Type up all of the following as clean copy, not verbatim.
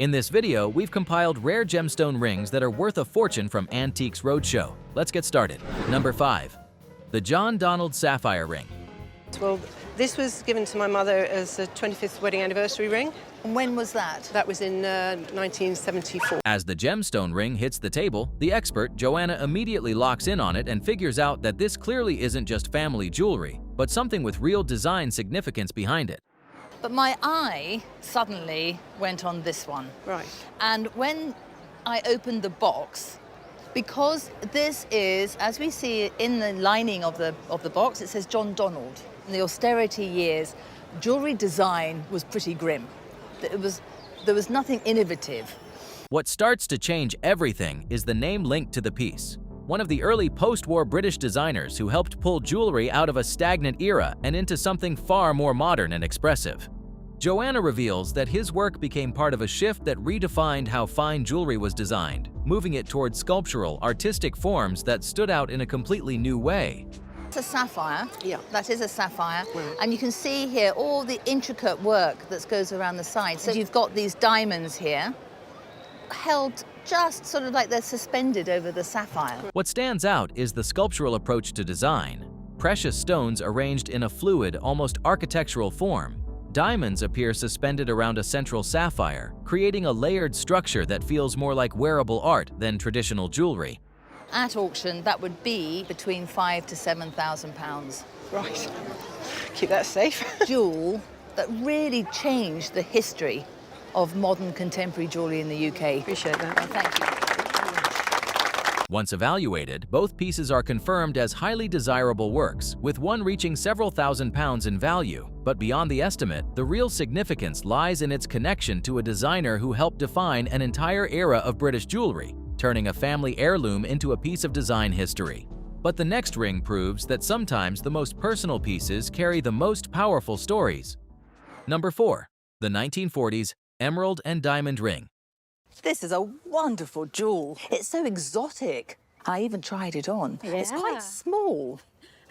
In this video, we've compiled rare gemstone rings that are worth a fortune from Antiques Roadshow. Let's get started. Number 5. The John Donald Sapphire Ring. Well, this was given to my mother as a 25th wedding anniversary ring. And when was that? That was in 1974. As the gemstone ring hits the table, the expert, Joanna, immediately locks in on it and figures out that this clearly isn't just family jewelry, but something with real design significance behind it. But my eye suddenly went on this one. Right. And when I opened the box, because this is, as we see in the lining of the box, it says John Donald. In the austerity years, jewelry design was pretty grim. There was nothing innovative. What starts to change everything is the name linked to the piece. One of the early post-war British designers who helped pull jewelry out of a stagnant era and into something far more modern and expressive. Joanna reveals that his work became part of a shift that redefined how fine jewelry was designed, moving it towards sculptural, artistic forms that stood out in a completely new way. It's a sapphire. Yeah. That is a sapphire. Right. And you can see here all the intricate work that goes around the side. So you've got these diamonds here, held just sort of like they're suspended over the sapphire. What stands out is the sculptural approach to design. Precious stones arranged in a fluid, almost architectural form. Diamonds appear suspended around a central sapphire, creating a layered structure that feels more like wearable art than traditional jewelry. At auction, that would be between £5,000 to £7,000. Right. Keep that safe. Jewel that really changed the history of modern contemporary jewelry in the UK. Appreciate that. Thank you. Once evaluated, both pieces are confirmed as highly desirable works, with one reaching several £1,000s in value. But beyond the estimate, the real significance lies in its connection to a designer who helped define an entire era of British jewelry, turning a family heirloom into a piece of design history. But the next ring proves that sometimes the most personal pieces carry the most powerful stories. Number 4. The 1940s Emerald and Diamond Ring. This is a wonderful jewel. It's so exotic. I even tried it on. Yeah. It's quite small.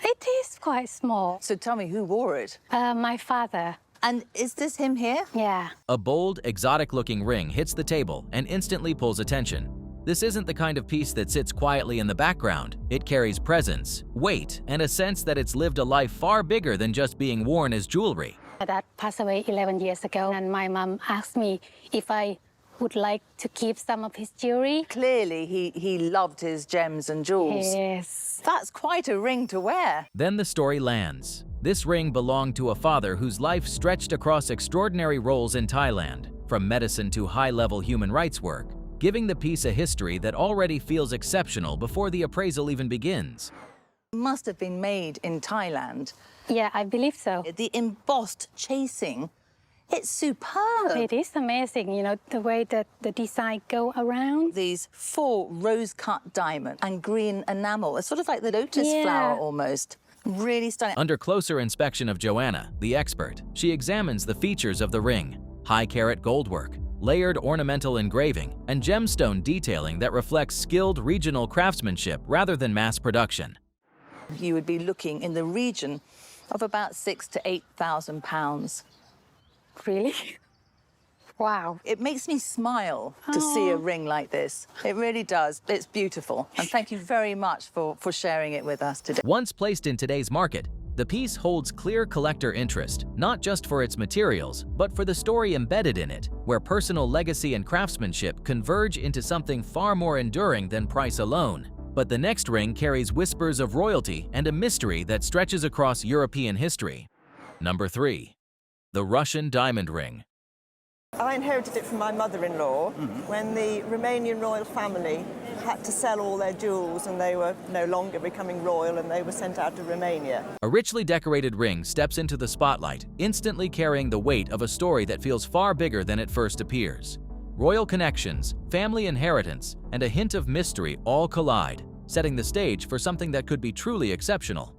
It is quite small. So tell me, who wore it? My father. And is this him here? Yeah. A bold, exotic-looking ring hits the table and instantly pulls attention. This isn't the kind of piece that sits quietly in the background. It carries presence, weight, and a sense that it's lived a life far bigger than just being worn as jewelry. Dad passed away 11 years ago, and my mom asked me if I would like to keep some of his jewelry. Clearly, he loved his gems and jewels. Yes. That's quite a ring to wear. Then the story lands. This ring belonged to a father whose life stretched across extraordinary roles in Thailand, from medicine to high-level human rights work, giving the piece a history that already feels exceptional before the appraisal even begins. It must have been made in Thailand. Yeah, I believe so. The embossed chasing, it's superb. It is amazing, you know, the way that the design go around. These 4 rose-cut diamond and green enamel. It's sort of like the lotus Yeah. flower almost. Really stunning. Under closer inspection of Joanna, the expert, she examines the features of the ring: high-carat goldwork, layered ornamental engraving, and gemstone detailing that reflects skilled regional craftsmanship rather than mass production. You would be looking in the region of about £6,000 to £8,000. Really? Wow. It makes me smile to see a ring like this. It really does. It's beautiful. And thank you very much for sharing it with us today. Once placed in today's market, the piece holds clear collector interest, not just for its materials, but for the story embedded in it, where personal legacy and craftsmanship converge into something far more enduring than price alone. But the next ring carries whispers of royalty and a mystery that stretches across European history. Number 3. The Russian Diamond Ring. I inherited it from my mother-in-law when the Romanian royal family had to sell all their jewels and they were no longer becoming royal and they were sent out to Romania. A richly decorated ring steps into the spotlight, instantly carrying the weight of a story that feels far bigger than it first appears. Royal connections, family inheritance, and a hint of mystery all collide, setting the stage for something that could be truly exceptional.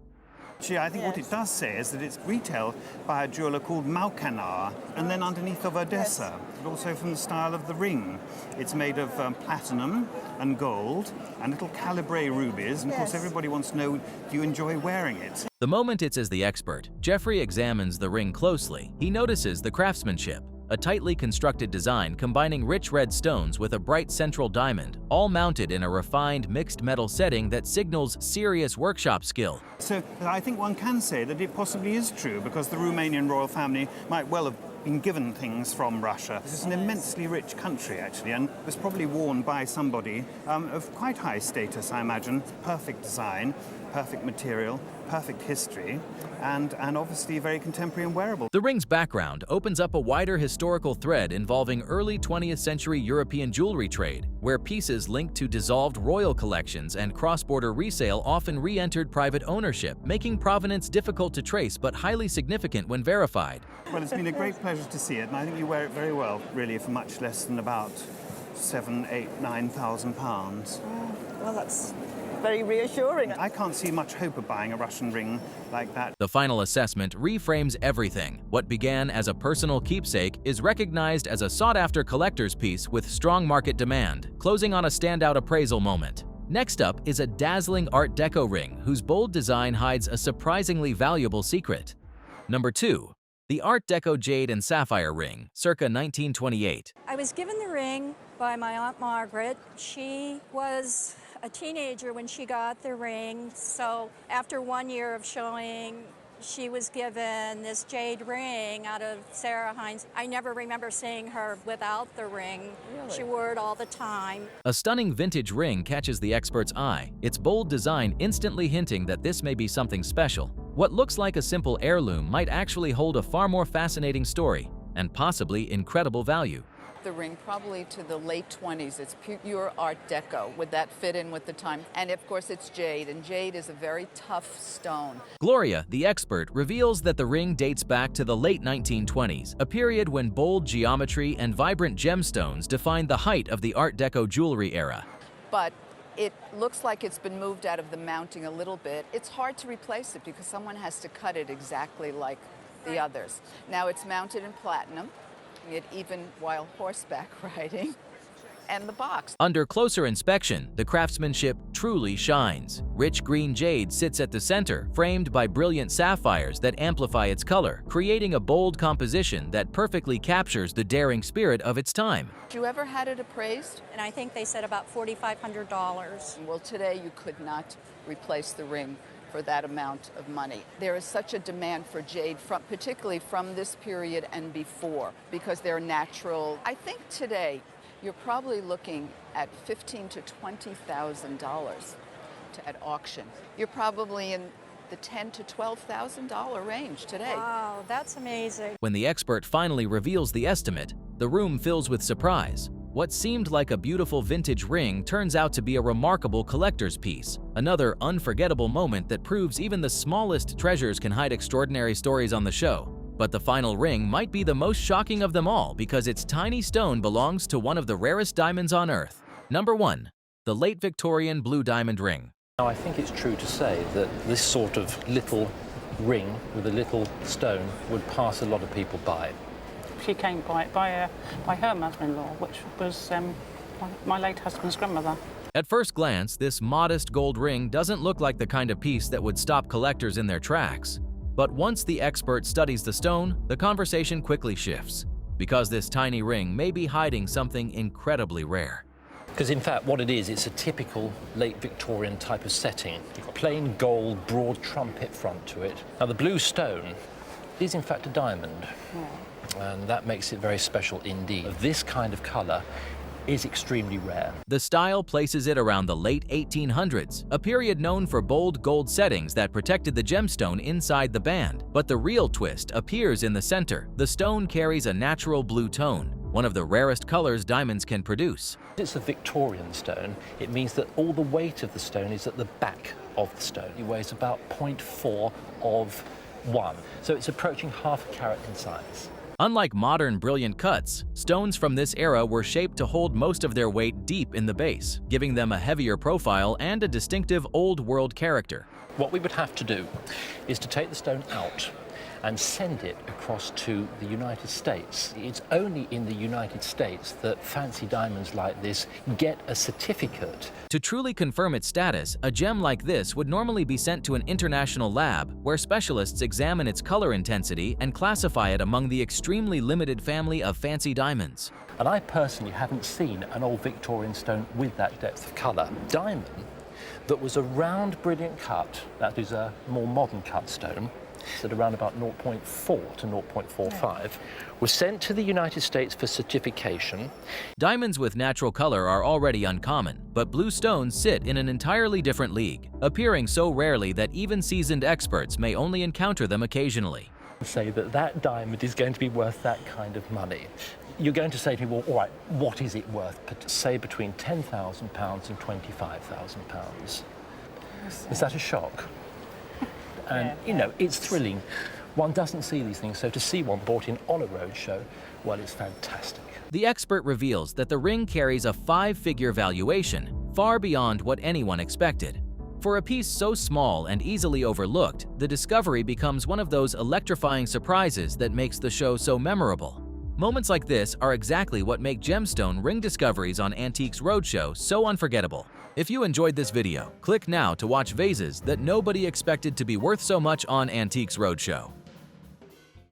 Actually, I think what it does say is that it's retailed by a jeweller called Malkanar, and then underneath of Odessa, but also from the style of the ring. It's made of platinum and gold and little calibre rubies, and of course everybody wants to know, do you enjoy wearing it? The moment it's as the expert, Jeffrey examines the ring closely. He notices the craftsmanship, a tightly constructed design combining rich red stones with a bright central diamond, all mounted in a refined mixed metal setting that signals serious workshop skill. So I think one can say that it possibly is true, because the Romanian royal family might well have been given things from Russia. This is an immensely rich country, actually, and was probably worn by somebody of quite high status, I imagine. Perfect design, perfect material, perfect history, and obviously very contemporary and wearable. The ring's background opens up a wider historical thread involving early 20th century European jewelry trade, where pieces linked to dissolved royal collections and cross-border resale often re-entered private ownership, making provenance difficult to trace but highly significant when verified. Well, it's been a great pleasure to see it, and I think you wear it very well, really, for much less than about £7,000, £8,000, £9,000. Well, that's very reassuring. I can't see much hope of buying a Russian ring like that. The final assessment reframes everything. What began as a personal keepsake is recognized as a sought-after collector's piece with strong market demand, closing on a standout appraisal moment. Next up is a dazzling Art Deco ring whose bold design hides a surprisingly valuable secret. Number 2. The Art Deco jade and sapphire ring, circa 1928. I was given the ring by my Aunt Margaret. She was a teenager when she got the ring, so after 1 year of showing, she was given this jade ring out of Sarah Hines. I never remember seeing her without the ring. Really? She wore it all the time. A stunning vintage ring catches the expert's eye, its bold design instantly hinting that this may be something special. What looks like a simple heirloom might actually hold a far more fascinating story, and possibly incredible value. The ring probably to the late 20s. It's pure Art Deco. Would that fit in with the time? And of course it's jade, and jade is a very tough stone. Gloria, the expert, reveals that the ring dates back to the late 1920s, a period when bold geometry and vibrant gemstones defined the height of the Art Deco jewelry era. But it looks like it's been moved out of the mounting a little bit. It's hard to replace it because someone has to cut it exactly like the others. Now it's mounted in platinum, it even while horseback riding, and the box. Under closer inspection, the craftsmanship truly shines. Rich green jade sits at the center, framed by brilliant sapphires that amplify its color, creating a bold composition that perfectly captures the daring spirit of its time. Did you ever had it appraised? And I think they said about $4,500. Well, today you could not replace the ring for that amount of money. There is such a demand for jade, particularly from this period and before, because they're natural. I think today you're probably looking at $15,000 to $20,000 at auction. You're probably in the $10,000 to $12,000 range today. Wow, that's amazing. When the expert finally reveals the estimate, the room fills with surprise. What seemed like a beautiful vintage ring turns out to be a remarkable collector's piece, another unforgettable moment that proves even the smallest treasures can hide extraordinary stories on the show. But the final ring might be the most shocking of them all because its tiny stone belongs to one of the rarest diamonds on Earth. Number 1. The late Victorian blue diamond ring. Now, I think it's true to say that this sort of little ring with a little stone would pass a lot of people by. She came by her mother-in-law, which was my late husband's grandmother. At first glance, this modest gold ring doesn't look like the kind of piece that would stop collectors in their tracks. But once the expert studies the stone, the conversation quickly shifts, because this tiny ring may be hiding something incredibly rare. Because in fact what it is, it's a typical late Victorian type of setting. You've got plain gold, broad trumpet front to it. Now the blue stone is in fact a diamond. Yeah. And that makes it very special indeed. This kind of colour is extremely rare. The style places it around the late 1800s, a period known for bold gold settings that protected the gemstone inside the band. But the real twist appears in the center. The stone carries a natural blue tone, one of the rarest colors diamonds can produce. It's a Victorian stone. It means that all the weight of the stone is at the back of the stone. It weighs about 0.4 of 1, so it's approaching half a carat in size. Unlike modern brilliant cuts, stones from this era were shaped to hold most of their weight deep in the base, giving them a heavier profile and a distinctive old-world character. What we would have to do is to take the stone out and send it across to the United States. It's only in the United States that fancy diamonds like this get a certificate. To truly confirm its status, a gem like this would normally be sent to an international lab where specialists examine its color intensity and classify it among the extremely limited family of fancy diamonds. And I personally haven't seen an old Victorian stone with that depth of colour. Diamond that was a round, brilliant cut, that is a more modern cut stone, at around about 0.4 to 0.45, was sent to the United States for certification. Diamonds with natural color are already uncommon, but blue stones sit in an entirely different league, appearing so rarely that even seasoned experts may only encounter them occasionally. Say that that diamond is going to be worth that kind of money. You're going to say to me, well, all right, what is it worth? Say between £10,000 and £25,000. Is that a shock? And, you know, it's thrilling. One doesn't see these things, so to see one bought in on a roadshow, well, it's fantastic. The expert reveals that the ring carries a 5-figure valuation, far beyond what anyone expected. For a piece so small and easily overlooked, the discovery becomes one of those electrifying surprises that makes the show so memorable. Moments like this are exactly what make gemstone ring discoveries on Antiques Roadshow so unforgettable. If you enjoyed this video, click now to watch vases that nobody expected to be worth so much on Antiques Roadshow.